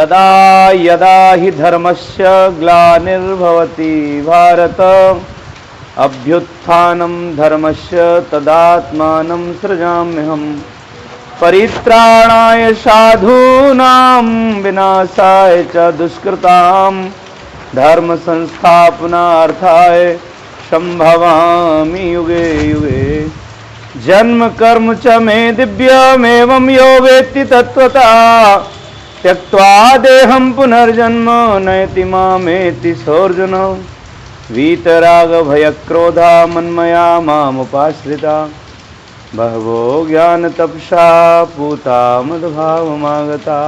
तदा यदा हि धर्मस्य ग्लानिर्भवति भारत अभ्युत्थानं धर्मस्य तदात्मानं सृजाम्यहम् परित्राणाय साधूनां विनाशाय च दुष्कृतां धर्म संस्थापनार्थाय संभवामि युगे युगे। जन्म कर्म च मे दिव्यमेवं यो वेत्ति तत्त्वता त्यक्त्वा देहं पुनर्जन्म नयति मामेति सोऽर्जुन। वीतराग भयक्रोधा मन्मया मामुपाश्रिता बहवो ज्ञान तपसा पूता मद्भावमागता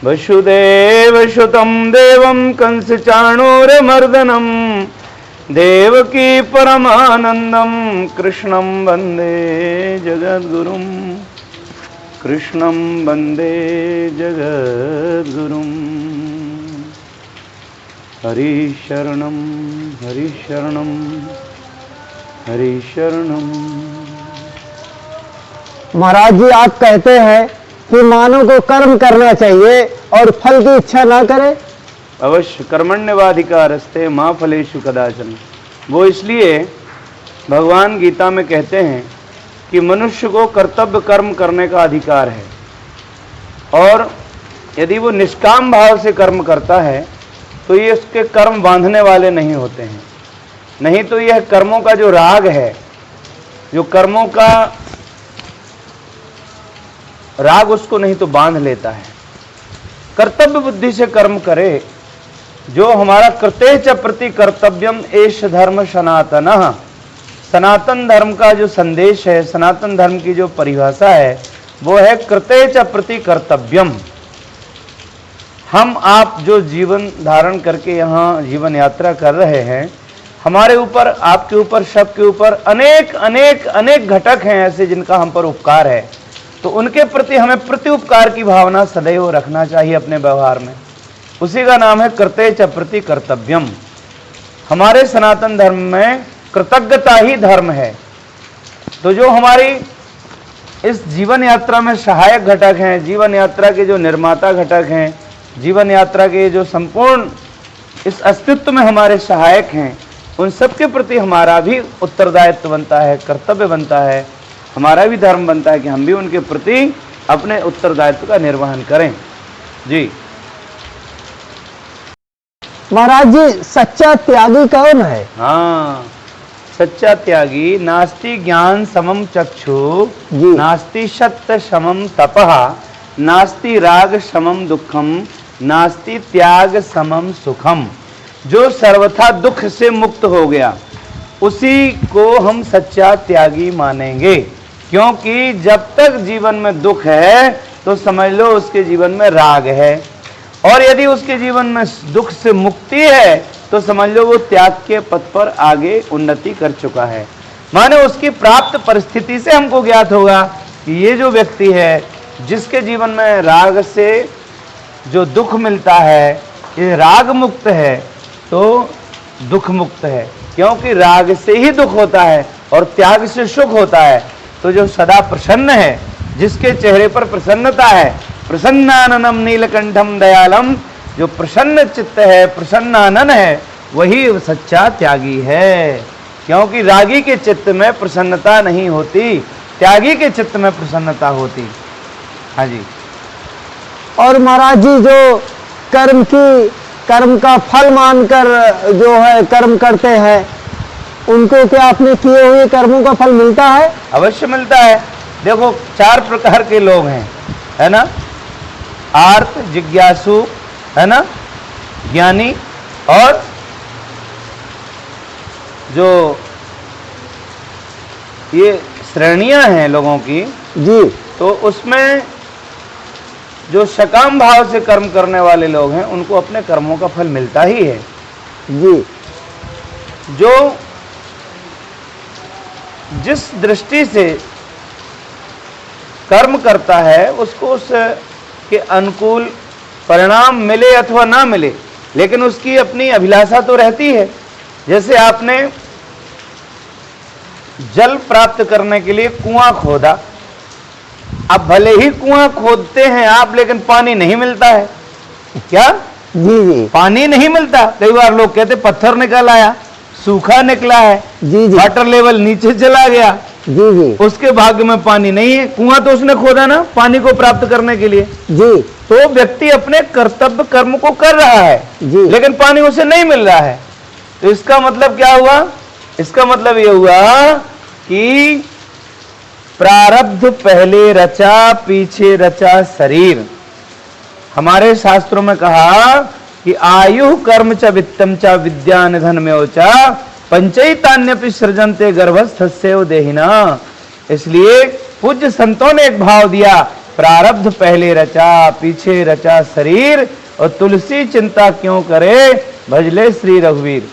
वसुदेवसुतं देवं कंसचाणूरमर्दनं देवकी परमानन्दं कृष्णं वन्दे जगद्गुरुं हरिशरणं हरिशरणं हरिशरणं। महाराज जी, आप कहते हैं कि मानव को कर्म करना चाहिए और फल की इच्छा ना करे। अवश्य कर्मण्यवाधिकारस्ते मां फलेषु कदाचन। वो इसलिए भगवान गीता में कहते हैं कि मनुष्य को कर्तव्य कर्म करने का अधिकार है, और यदि वो निष्काम भाव से कर्म करता है तो ये उसके कर्म बांधने वाले नहीं होते हैं। नहीं तो यह कर्मों का जो राग है, जो कर्मों का राग उसको नहीं तो बांध लेता है। कर्तव्य बुद्धि से कर्म करे। जो हमारा कृते च प्रति कर्तव्यम एष धर्म सनातनः, सनातन धर्म का जो संदेश है, सनातन धर्म की जो परिभाषा है वो है कृते च प्रति कर्तव्यम। हम आप जो जीवन धारण करके यहाँ जीवन यात्रा कर रहे हैं, हमारे ऊपर, आपके ऊपर, सबके ऊपर अनेक अनेक अनेक घटक हैं ऐसे जिनका हम पर उपकार है। तो उनके प्रति हमें प्रति उपकार की भावना सदैव रखना चाहिए अपने व्यवहार में। उसी का नाम है कृते च प्रति कर्तव्यम। हमारे सनातन धर्म में कृतज्ञता ही धर्म है। तो जो हमारी इस जीवन यात्रा में सहायक घटक हैं, जीवन यात्रा के जो निर्माता घटक हैं, जीवन यात्रा के जो संपूर्ण इस अस्तित्व में हमारे सहायक हैं, उन सबके प्रति हमारा भी उत्तरदायित्व बनता है, कर्तव्य बनता है, हमारा भी धर्म बनता है कि हम भी उनके प्रति अपने उत्तरदायित्व का निर्वहन करें। जी महाराज जी, सच्चा त्यागी कौन है? हाँ, सच्चा त्यागी नास्ति ज्ञान समम चक्षु, नास्ति सत्य समम तपः, नास्ति राग समम दुखम, नास्ति त्याग समम सुखम। जो सर्वथा दुख से मुक्त हो गया उसी को हम सच्चा त्यागी मानेंगे। क्योंकि जब तक जीवन में दुख है तो समझ लो उसके जीवन में राग है, और यदि उसके जीवन में दुख से मुक्ति है तो समझ लो वो त्याग के पथ पर आगे उन्नति कर चुका है। माने उसकी प्राप्त परिस्थिति से हमको ज्ञात होगा कि ये जो व्यक्ति है जिसके जीवन में राग से जो दुख मिलता है, ये राग मुक्त है तो दुख मुक्त है। क्योंकि राग से ही दुख होता है और त्याग से सुख होता है। तो जो सदा प्रसन्न है, जिसके चेहरे पर प्रसन्नता है, प्रसन्नाननम नीलकंठम दयालम, जो प्रसन्न चित्त है, प्रसन्नानन है, वही सच्चा त्यागी है। क्योंकि रागी के चित्त में प्रसन्नता नहीं होती, त्यागी के चित्त में प्रसन्नता होती। हाँ जी। और महाराज जी, जो कर्म का फल मानकर जो है कर्म करते हैं, उनको क्या अपने किए हुए कर्मों का फल मिलता है? अवश्य मिलता है। देखो, 4 प्रकार के लोग हैं, है ना? आर्त, जिज्ञासु, है ना, ज्ञानी, और जो ये श्रेणियां हैं लोगों की जी, तो उसमें जो सकाम भाव से कर्म करने वाले लोग हैं उनको अपने कर्मों का फल मिलता ही है जी। जो जिस दृष्टि से कर्म करता है उसको उसके अनुकूल परिणाम मिले अथवा ना मिले, लेकिन उसकी अपनी अभिलाषा तो रहती है। जैसे आपने जल प्राप्त करने के लिए कुआं खोदा, अब भले ही कुआं खोदते हैं आप, लेकिन पानी नहीं मिलता है। क्या? जी जी पानी नहीं मिलता। कई बार लोग कहते पत्थर निकल आया, सूखा निकला है, जी जी वाटर लेवल नीचे चला गया, जी जी उसके भाग्य में पानी नहीं है। कुआं तो उसने खोदा ना पानी को प्राप्त करने के लिए। जी तो व्यक्ति अपने कर्तव्य कर्म को कर रहा है, जी लेकिन पानी उसे नहीं मिल रहा है। तो इसका मतलब क्या हुआ? इसका मतलब यह हुआ कि प्रारब्ध पहले रचा, पीछे रचा शरीर। हमारे शास्त्रों में कहा कि आयु कर्म च वित्तम च विद्या निधन में च पंचैतान्यपि सृजन्ते गर्भस्थस्यैव देहिना। इसलिए पूज्य संतों ने एक भाव दिया, प्रारब्ध पहले रचा, पीछे रचा शरीर, और तुलसी चिंता क्यों करे, भजले श्री रघुवीर।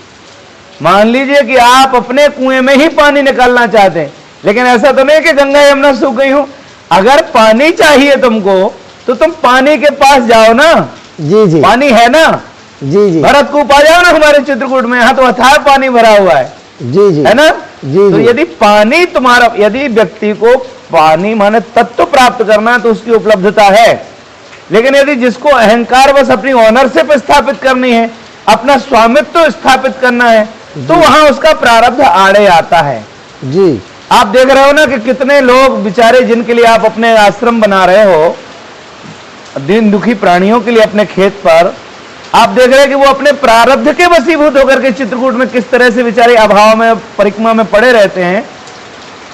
मान लीजिए कि आप अपने कुएं में ही पानी निकालना चाहते हैं, लेकिन ऐसा तो नहीं कि गंगा यमुना सूख गई हो। अगर पानी चाहिए तुमको तो तुम पानी के पास जाओ ना। जी जी पानी है ना, जी जी भरत को पा जाओ ना हमारे चित्रकूट में, यहाँ तो अथाह पानी भरा हुआ है, जी जी है ना। जी तो जी यदि पानी तुम्हारा, यदि व्यक्ति को पानी माने तत्व प्राप्त करना है तो उसकी उपलब्धता है, लेकिन यदि जिसको अहंकार बस अपनी ओनरशिप स्थापित करनी है, अपना स्वामित्व स्थापित करना है, तो वहां उसका प्रारब्ध आड़े आता है। जी आप देख रहे हो ना कि कितने लोग बेचारे, जिनके लिए आप अपने आश्रम बना रहे हो, दीन दुखी प्राणियों के लिए अपने खेत पर, आप देख रहे हैं कि वो अपने प्रारब्ध के वशीभूत होकर के चित्रकूट में किस तरह से बेचारे अभाव में, परिक्रमा में पड़े रहते हैं।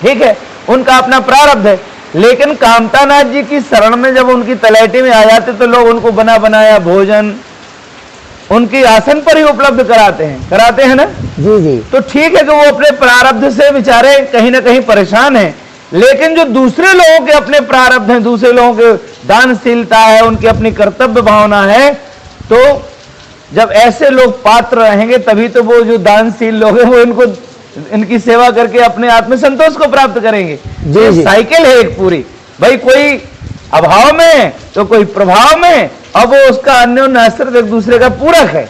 ठीक है, उनका अपना प्रारब्ध है, लेकिन कामतानाथ जी की शरण में जब उनकी तलैटी में आ जाते तो लोग उनको बना बनाया भोजन उनकी आसन पर ही उपलब्ध कराते हैं ना। जी जी तो ठीक है कि वो अपने प्रारब्ध से बेचारे कहीं ना कहीं परेशान हैं, लेकिन जो दूसरे लोगों के अपने प्रारब्ध हैं, दूसरे लोगों के दानशीलता है, उनकी अपनी कर्तव्य भावना है, तो जब ऐसे लोग पात्र रहेंगे तभी तो वो जो दानशील लोग हैं वो इनकी सेवा करके अपने आत्मसंतोष को प्राप्त करेंगे। ये साइकिल है एक पूरी, भाई कोई अभाव में तो कोई प्रभाव में, अब वो उसका अन्योन्य आश्रित एक दूसरे का पूरक है।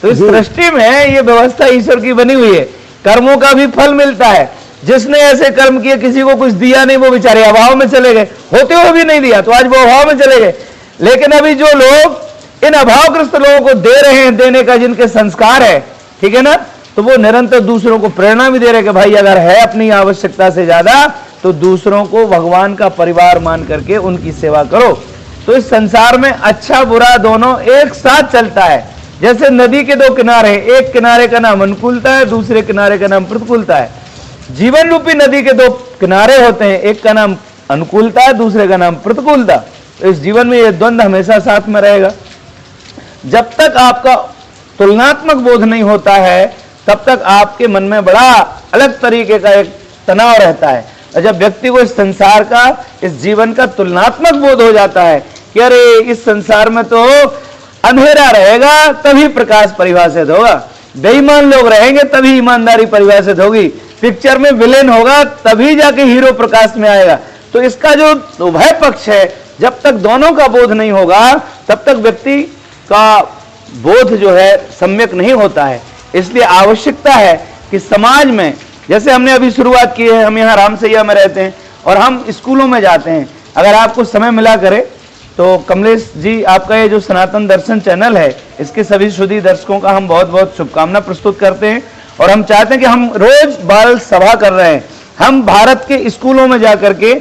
तो इस सृष्टि में ये व्यवस्था ईश्वर की बनी हुई है, कर्मों का भी फल मिलता है। जिसने ऐसे कर्म किए, किसी को कुछ दिया नहीं, वो बेचारे अभाव में चले गए, होते हुए भी नहीं दिया तो आज वो अभाव में चले गए। लेकिन अभी जो लोग इन अभावग्रस्त लोगों को दे रहे हैं, देने का जिनके संस्कार है, ठीक है ना, तो वो निरंतर दूसरों को प्रेरणा भी दे रहे हैं कि भाई अगर है अपनी आवश्यकता से ज्यादा तो दूसरों को भगवान का परिवार मान करके उनकी सेवा करो। तो इस संसार में अच्छा बुरा दोनों एक साथ चलता है। जैसे नदी के दो किनारे, एक किनारे का नाम अनुकूलता है, दूसरे किनारे का नाम प्रतिकूलता है। जीवन रूपी नदी के दो किनारे होते हैं, एक का नाम अनुकूलता है, दूसरे का नाम प्रतिकूलता। तो इस जीवन में ये द्वंद्व हमेशा साथ में रहेगा। जब तक आपका तुलनात्मक बोध नहीं होता है तब तक आपके मन में बड़ा अलग तरीके का एक तनाव रहता है। और जब व्यक्ति को इस संसार का, इस जीवन का तुलनात्मक बोध हो जाता है कि अरे इस संसार में तो अंधेरा रहेगा तभी प्रकाश परिभाषित होगा, बेईमान लोग रहेंगे तभी ईमानदारी परिभाषित होगी, पिक्चर में विलेन होगा तभी जाके हीरो प्रकाश में आएगा। तो इसका जो उभय पक्ष है, जब तक दोनों का बोध नहीं होगा तब तक व्यक्ति का बोध जो है सम्यक नहीं होता है। इसलिए आवश्यकता है कि समाज में, जैसे हमने अभी शुरुआत की है, हम यहाँ रामसैया में रहते हैं और हम स्कूलों में जाते हैं। अगर आपको समय मिला करे तो कमलेश जी, आपका ये जो सनातन दर्शन चैनल है, इसके सभी शुद्धि दर्शकों का हम बहुत बहुत शुभकामना प्रस्तुत करते हैं। और हम चाहते हैं कि हम रोज बाल सभा कर रहे हैं, हम भारत के स्कूलों में जाकर के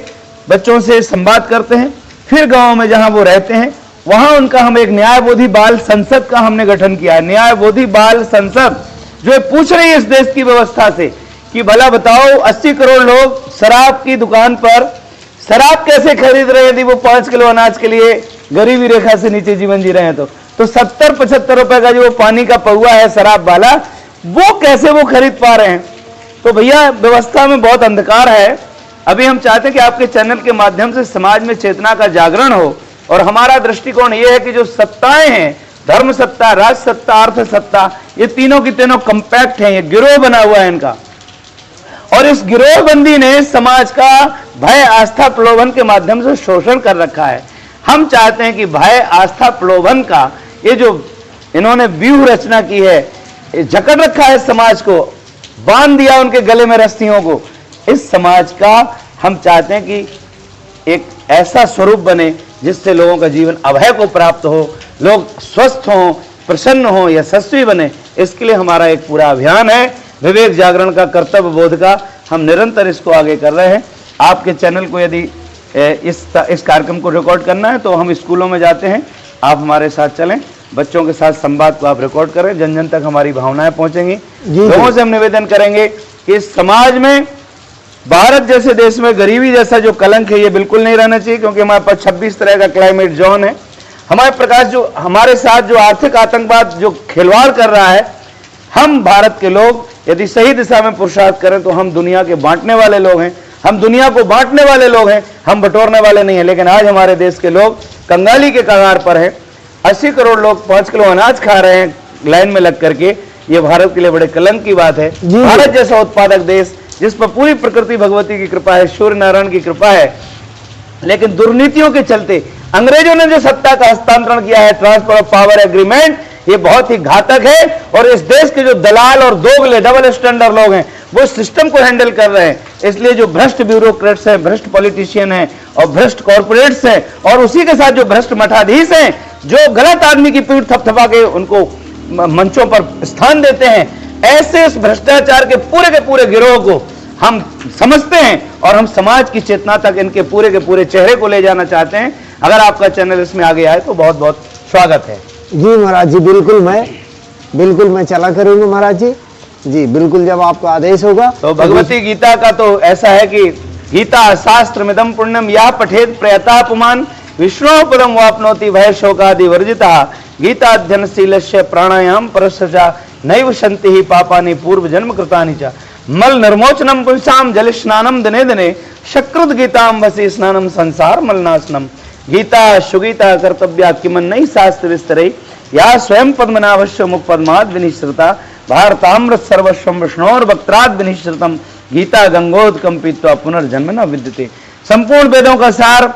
बच्चों से संवाद करते हैं, फिर गाँव में जहाँ वो रहते हैं वहां उनका हम एक न्यायबोधि बाल संसद का हमने गठन किया है। न्यायबोधि बाल संसद जो पूछ रही है इस देश की व्यवस्था से कि भला बताओ 80 करोड़ लोग शराब की दुकान पर शराब कैसे खरीद रहे हैं, यदि वो 5 किलो अनाज के लिए गरीबी रेखा से नीचे जीवन जी रहे हैं तो 70-75 रुपए का जो पानी का पौआ है शराब वाला, वो कैसे वो खरीद पा रहे हैं। तो भैया व्यवस्था में बहुत अंधकार है। अभी हम चाहते हैं कि आपके चैनल के माध्यम से समाज में चेतना का जागरण हो। और हमारा दृष्टिकोण ये है कि जो सत्ताएं हैं, धर्म सत्ता, राज सत्ता, अर्थ सत्ता, ये तीनों की तीनों कंपैक्ट हैं, ये गिरोह बना हुआ है इनका। और इस गिरोहबंदी ने समाज का भय आस्था प्रलोभन के माध्यम से शोषण कर रखा है। हम चाहते हैं कि भय आस्था प्रलोभन का ये जो इन्होंने व्यूह रचना की है, जकड़ रखा है समाज को, बांध दिया उनके गले में रस्सियों को, इस समाज का हम चाहते हैं कि एक ऐसा स्वरूप बने जिससे लोगों का जीवन अभय को प्राप्त हो, लोग स्वस्थ हों, प्रसन्न हों, यशस्वी बने। इसके लिए हमारा एक पूरा अभियान है विवेक जागरण का, कर्तव्य बोध का। हम निरंतर इसको आगे कर रहे हैं। आपके चैनल को यदि इस कार्यक्रम को रिकॉर्ड करना है तो हम स्कूलों में जाते हैं, आप हमारे साथ चलें, बच्चों के साथ संवाद को आप रिकॉर्ड करें, जन जन तक हमारी भावनाएं पहुंचेंगी। लोगों से हम निवेदन करेंगे कि इस समाज में, भारत जैसे देश में गरीबी जैसा जो कलंक है ये बिल्कुल नहीं रहना चाहिए, क्योंकि हमारे पास 26 तरह का क्लाइमेट जोन है। हमारे प्रकाश जो हमारे साथ जो आर्थिक आतंकवाद जो खिलवाड़ कर रहा है, हम भारत के लोग यदि सही दिशा में पुरुषार्थ करें तो हम दुनिया के बांटने वाले लोग हैं, हम दुनिया को बांटने वाले लोग हैं, हम बटोरने वाले नहीं हैं। लेकिन आज हमारे देश के लोग कंगाली के कगार पर हैं। 80 करोड़ लोग 5 किलो अनाज खा रहे हैं लाइन में लग करके। ये भारत के लिए बड़े कलंक की बात है। भारत जैसा उत्पादक देश जिस पर पूरी प्रकृति भगवती की कृपा है, सूर्य नारायण की कृपा है, लेकिन दुर्नीतियों के चलते अंग्रेजों ने जो सत्ता का हस्तांतरण किया है, ट्रांसफर ऑफ पावर एग्रीमेंट, ये बहुत ही घातक है। और इस देश के जो दलाल और दोगले डबल स्टैंडर्ड लोग हैं वो सिस्टम को हैंडल कर रहे हैं। इसलिए जो भ्रष्ट ब्यूरोक्रेट्स हैं, भ्रष्ट पॉलिटिशियन हैं और भ्रष्ट कॉर्पोरेट्स हैं, और उसी के साथ जो भ्रष्ट मठाधीश हैं जो गलत आदमी की पीठ थपथपा के उनको मंचों पर स्थान देते हैं, ऐसे इस भ्रष्टाचार के पूरे गिरोह को हम समझते हैं और हम समाज की चेतना तक इनके पूरे के पूरे चेहरे को ले जाना चाहते हैं। अगर आपका चैनल इसमें आगे आए तो बहुत बहुत स्वागत है। जी महाराज जी, बिल्कुल मैं चला करूंगा महाराज जी, बिल्कुल जब आपका आदेश होगा। तो भगवती गीता का तो ऐसा है कि गीता शास्त्र मिदम पुण्यम या पठेत प्रयता पुमान विष्णु पदम वापनोति भय शोकादि वर्जिता गीता अध्ययनशीलस्य प्राणायाम परस्यचा नैव शन्ति ही पापानि पूर्व जन्म कृतानि च मल निर्मोचनम पुंसाम जल स्नानम दिने दिने शकृत गीताम वसी स्नानम संसार मलनाशनम गीता सुगीता कर्तव्या किमन्नई शास्त्र विस्तरै या स्वयं पद्मनाभस्य मुख पद्माद विनिश्रिता भारतामृत सर्वस्वम विष्णोर वक्त्राद विनिश्रितम गीता गंगोदकम पीत्वा पुनर्जन्म न विद्यते। संपूर्ण वेदों का सार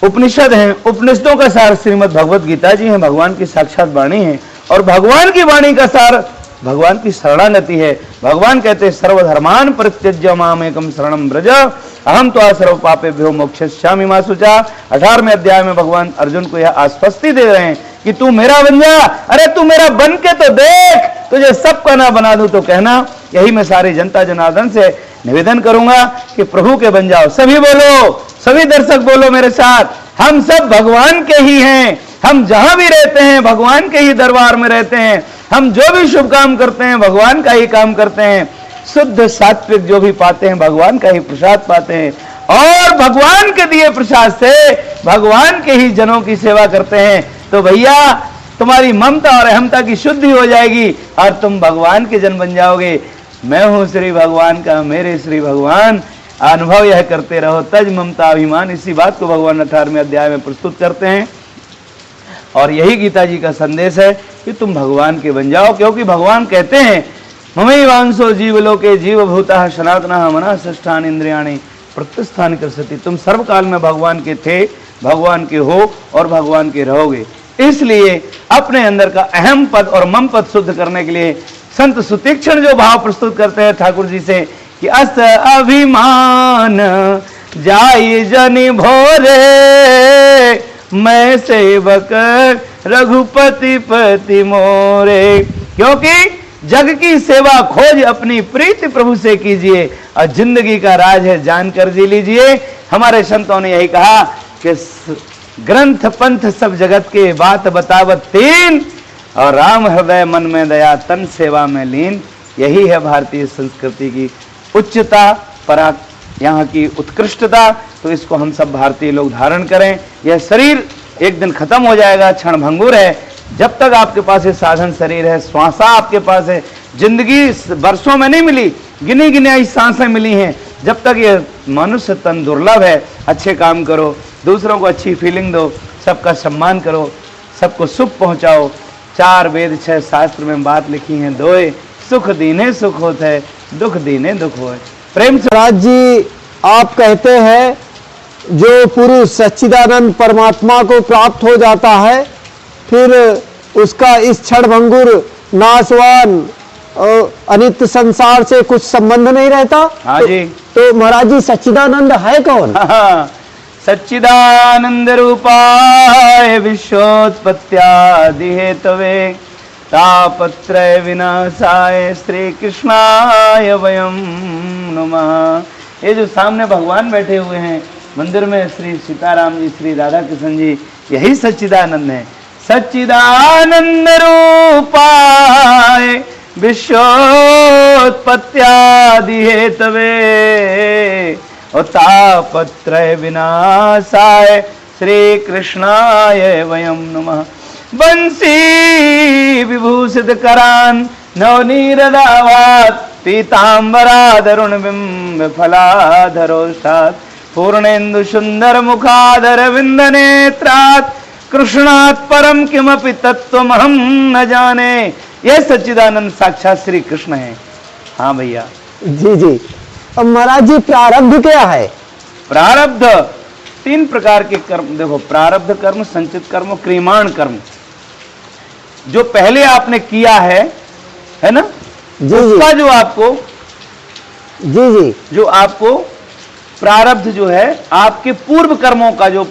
उपनिषद है, उपनिषदों का सार श्रीमद् भगवत गीता जी है, भगवान की साक्षात वाणी है। और भगवान की वाणी का सार भगवान की शरणागति है। भगवान कहते हैं सर्वधर्मान परित्यज्य मामेकम शरणम व्रज अहम त्वा सर्व पापेभ्यो मोक्षयिष्यामि मा शुचा। 18वें अध्याय में भगवान अर्जुन को यह आश्वस्ति दे रहे हैं कि तू मेरा बन जा। अरे तू मेरा बन के तो देख, तुझे सबका ना बना दूं तो कहना। यही मैं सारी जनता जनार्दन से निवेदन करूंगा कि प्रभु के बन जाओ। सभी बोलो, सभी दर्शक बोलो मेरे साथ, हम सब भगवान के ही हैं। हम जहां भी रहते हैं भगवान के ही दरबार में रहते हैं। हम जो भी शुभ काम करते हैं भगवान का ही काम करते हैं। शुद्ध सात्विक जो भी पाते हैं भगवान का ही प्रसाद पाते हैं और भगवान के दिए प्रसाद से भगवान के ही जनों की सेवा करते हैं। तो भैया तुम्हारी ममता और अहमता की शुद्धि हो जाएगी और तुम भगवान के जन बन जाओगे। मैं हूं श्री भगवान का, मेरे श्री भगवान, अनुभव यह करते रहो तज ममता अभिमान। इसी बात को भगवान 18वें अध्याय में प्रस्तुत करते हैं और यही गीता जी का संदेश है कि तुम भगवान के बन जाओ। क्योंकि भगवान कहते हैं ममैवांसो जीवलोके जीवभूतः सनातनः मनः षष्ठानि इंद्रियाणि प्रतिष्ठान कृष्यति। तुम सर्वकाल में भगवान के थे, भगवान के हो और भगवान के रहोगे। इसलिए अपने अंदर का अहम पद और मम पद शुद्ध करने के लिए संत सुतीक्षण जो भाव प्रस्तुत करते हैं ठाकुर जी से कि अस अभिमान जाई जनि भोरे मैं सेवक रघुपति पति मोरे। क्योंकि जग की सेवा खोज अपनी प्रीति प्रभु से कीजिए और जिंदगी का राज है जानकर जी लीजिए। हमारे संतों ने यही कहा कि ग्रंथ पंथ सब जगत के बात बतावत तीन और राम हृदय मन में दया तन सेवा में लीन। यही है भारतीय संस्कृति की उच्चता, पराक यहाँ की उत्कृष्टता। तो इसको हम सब भारतीय लोग धारण करें। यह शरीर एक दिन खत्म हो जाएगा, क्षण भंगुर है। जब तक आपके पास ये साधन शरीर है, श्वासा आपके पास है, जिंदगी वर्षों में नहीं मिली, गिनी गिनाई सांसें मिली हैं। जब तक ये मनुष्य तन दुर्लभ है, अच्छे काम करो, दूसरों को अच्छी फीलिंग दो, सबका सम्मान करो, सबको सुख पहुंचाओ। 4 वेद 6 शास्त्र में बात लिखी है, दोए सुख दीने सुख होता है, दुख दीने दुख होए। प्रेम से महाराज जी आप कहते हैं जो पुरुष सच्चिदानंद परमात्मा को प्राप्त हो जाता है फिर उसका इस क्षण भंगुर नाशवान अनित्य संसार से कुछ संबंध नहीं रहता। हाँ जी। तो महाराज जी सच्चिदानंद है कौन? सच्चिदानंद रूपाय विश्वोत्पत्त्यादि हेतवे तापत्रय विनाशाय श्री कृष्णाय वयम नमः। ये जो सामने भगवान बैठे हुए हैं मंदिर में, श्री सीताराम जी, श्री राधा कृष्ण जी, यही सच्चिदानंद है। सच्चिदानंद रूपाय विश्वोत्पत्त्यादि हेतवे तापत्रय विनाशाय श्री कृष्णाय वयम नमः। बंसी विभूषित करान नवनीरदावात पीतांबराधरुण बिंब फलाधरोष्ठात् पूर्णेन्दु सुंदर मुखाधर विंद नेत्रात् कृष्णात् परम किमपि तत्त्वमहं न जाने। यह सच्चिदानंद साक्षात श्री कृष्ण है। हाँ भैया जी जी। अब महाराज जी प्रारब्ध क्या है? प्रारब्ध 3 प्रकार के कर्म। देखो, प्रारब्ध कर्म, संचित कर्म, क्रियमाण कर्म। जो पहले आपने किया है ना, जी उसका जी। जो आपको जी जी। जो आपको प्रारब्ध जो है, आपके पूर्व कर्मों का जो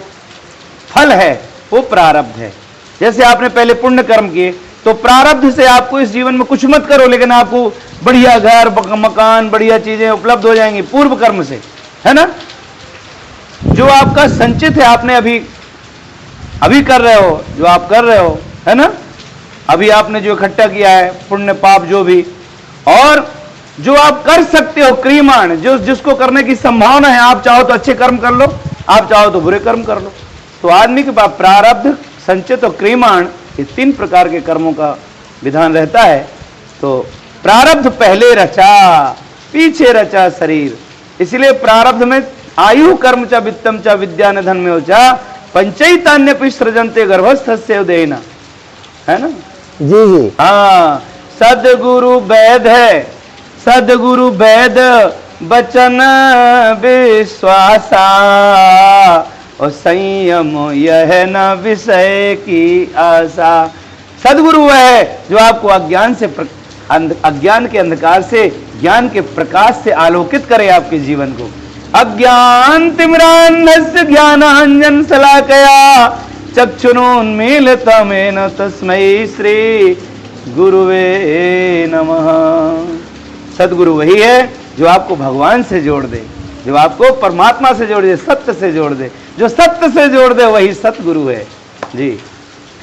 फल है वो प्रारब्ध है। जैसे आपने पहले पुण्य कर्म किए तो प्रारब्ध से आपको इस जीवन में कुछ मत करो, लेकिन आपको बढ़िया घर मकान बढ़िया चीजें उपलब्ध हो जाएंगी पूर्व कर्म से, है ना। जो आपका संचित है, आपने अभी कर रहे हो, जो आप कर रहे हो, है ना, अभी आपने जो इकट्ठा किया है पुण्य पाप जो भी, और जो आप कर सकते हो क्रियमाण, जो जिसको करने की संभावना है, आप चाहो तो अच्छे कर्म कर लो, आप चाहो तो बुरे कर्म कर लो। तो आदमी के पास प्रारब्ध, संचित और क्रियमाण, ये 3 प्रकार के कर्मों का विधान रहता है। तो प्रारब्ध पहले रचा, पीछे रचा शरीर। इसलिए प्रारब्ध में आयु कर्म च वित्तम च विद्या न धन में चा पंचैतान्य सृजनते गर्भस्थस्य उदयना, है ना। जी जी। हाँ, सदगुरु वैद है, सदगुरु वैद बचन विश्वासा और संयम यह न विषय की आशा। सदगुरु वह है जो आपको अज्ञान के अंधकार से ज्ञान के प्रकाश से आलोकित करे आपके जीवन को। अज्ञान तिमिरान्धस्य ज्ञानांजन शलाकया चक्षुरुन्मीलितमेन तस्मै श्री गुरुवे नमः। सदगुरु वही है जो आपको भगवान से जोड़ दे, जो आपको परमात्मा से जोड़ दे, सत्य से जोड़ दे। जो सत्य से जोड़ दे वही सतगुरु है। जी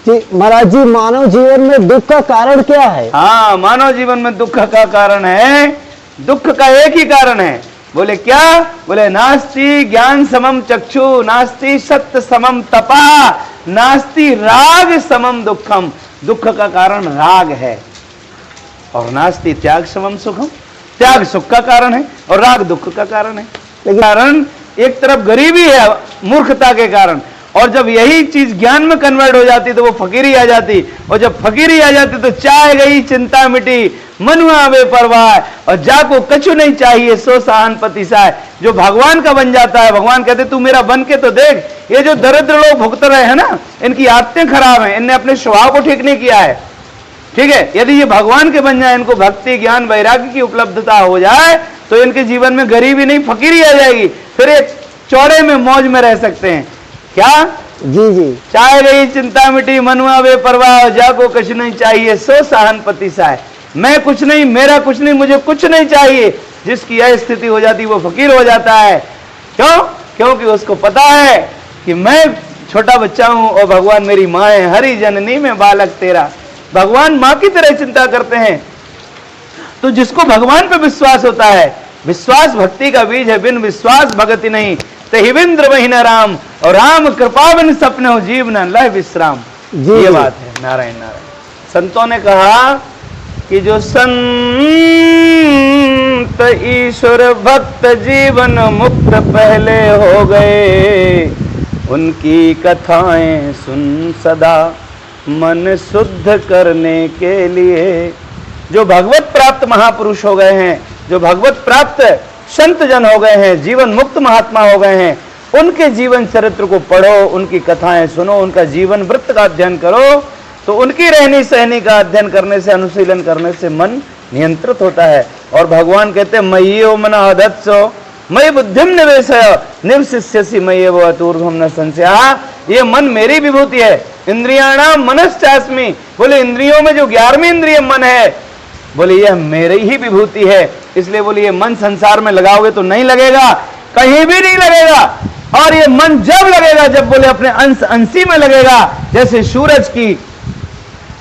जी। महाराज जी, मानव जीवन में दुख का कारण क्या है? हाँ, मानव जीवन में दुख का कारण है, दुख का एक ही कारण है। बोले क्या? बोले नास्ति ज्ञान समम चक्षु, नास्ति सत्य समम तपा, नास्ति राग समम दुखम। दुख का कारण राग है, और नास्ति त्याग समम सुखम। त्याग सुख का कारण है और राग दुख का कारण है। कारण एक तरफ गरीबी है मूर्खता के कारण, और जब यही चीज ज्ञान में कन्वर्ट हो जाती तो वो फकीरी आ जाती, और जब फकीरी आ जाती तो चाय गई चिंता मिटी, मनुआ बेपरवाह, और जाको कछु नहीं चाहिए सो सहानपति साय। जो भगवान का बन जाता है, भगवान कहते तू मेरा बन के तो देख। ये जो दरिद्र लोग भुगत रहे हैं ना, इनकी आदतें खराब हैं, इनने अपने स्वभाव को ठीक नहीं किया है। ठीक है, यदि ये भगवान के बन जाए, इनको भक्ति ज्ञान वैराग्य की उपलब्धता हो जाए, तो इनके जीवन में गरीबी नहीं फकीरी आ जाएगी। फिर एक चौड़े में मौज में रह सकते हैं। क्या? जी जी। चाहे गई चिंता मिटी, मनुआ बेपरवाह, जाको कुछ नहीं चाहिए सो सहानपति साय। मैं कुछ नहीं, मेरा कुछ नहीं, मुझे कुछ नहीं चाहिए। जिसकी यह स्थिति हो जाती वो फकीर हो जाता है। क्यों? क्योंकि उसको पता है कि मैं छोटा बच्चा हूं और भगवान मेरी माँ है, हरि जननी में बालक तेरा। भगवान माँ की तरह चिंता करते हैं। तो जिसको भगवान पे विश्वास होता है, विश्वास भक्ति का बीज है, बिन विश्वास भगति नहीं, तहिविंद्र वही न राम, और राम कृपा बिन सपने हो जीव न लह विश्राम। ये बात है। नारायण नारायण। संतों ने कहा कि जो संत ईश्वर भक्त जीवन मुक्त पहले हो गए, उनकी कथाएं सुन सदा मन शुद्ध करने के लिए। जो भगवत प्राप्त महापुरुष हो गए हैं, जो भगवत प्राप्त संत जन हो गए हैं, जीवन मुक्त महात्मा हो गए हैं, उनके जीवन चरित्र को पढ़ो, उनकी कथाएं सुनो, उनका जीवन वृत्त का अध्ययन करो, तो उनकी रहनी सहनी का अध्ययन करने से, अनुशीलन करने से मन नियंत्रित होता है। और भगवान कहते हैं मय्यो मन आदत्सो मयि बुद्धिम निवेशय, निवसिष्यसि मय्येव अतूर्ध्वं न संशयः। ये मन मेरी विभूति है। इंद्रियाणाम मनश्चास्मि, बोले इंद्रियों में जो 11वीं इंद्रिय मन है, बोले यह मेरी ही विभूति है। इसलिए बोले ये मन संसार में लगाओगे तो नहीं लगेगा, कहीं भी नहीं लगेगा। और ये मन जब लगेगा, जब बोले अपने अंश अंशी में लगेगा। जैसे सूरज की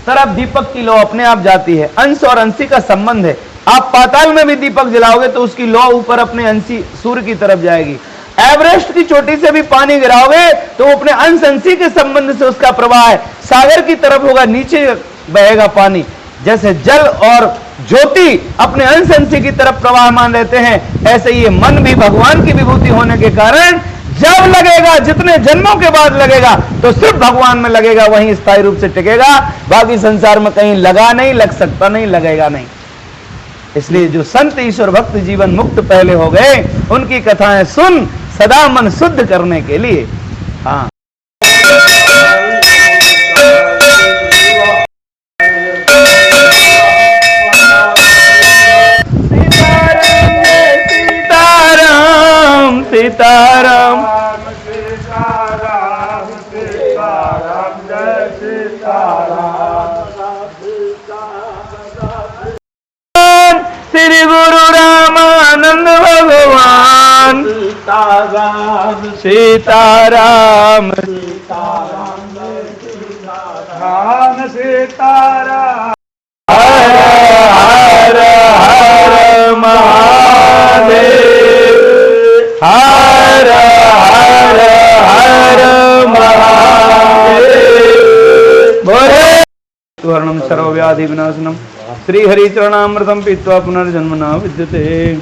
तरफ दीपक की लौ अपने आप जाती है, अंश और अंशी का संबंध है। आप पाताल में भी दीपक जलाओगे तो उसकी लौ ऊपर अपने अंशी सूर्य की तरफ जाएगी। एवरेस्ट की चोटी से भी पानी गिराओगे तो अपने अंश अंशी के संबंध से उसका प्रवाह है, सागर की तरफ होगा, नीचे बहेगा पानी। जैसे जल और ज्योति अपने अंश अंशी की तरफ प्रवाहमान रहते हैं, ऐसे ये मन भी भगवान की विभूति होने के कारण जब लगेगा, जितने जन्मों के बाद लगेगा, तो सिर्फ भगवान में लगेगा, वहीं स्थायी रूप से टिकेगा। बाकी संसार में कहीं लगा नहीं, लग सकता नहीं, लगेगा नहीं। इसलिए जो संत ईश्वर भक्त जीवन मुक्त पहले हो गए, उनकी कथाएं सुन, सदा मन शुद्ध करने के लिए। हाँ, सीताराम सीताराम सीताराम जय सीताराम। श्री गुरु रामानंद भगवान सीताराम सीताराम सीताराम सीताराम। हर हर हर महादेव, हर हर हर महादेव। बोले वर्णम सर्वव्याधि विनाशनम श्री हरि चरणामृतम पीत्वा पुनर्जन्म न विद्यते।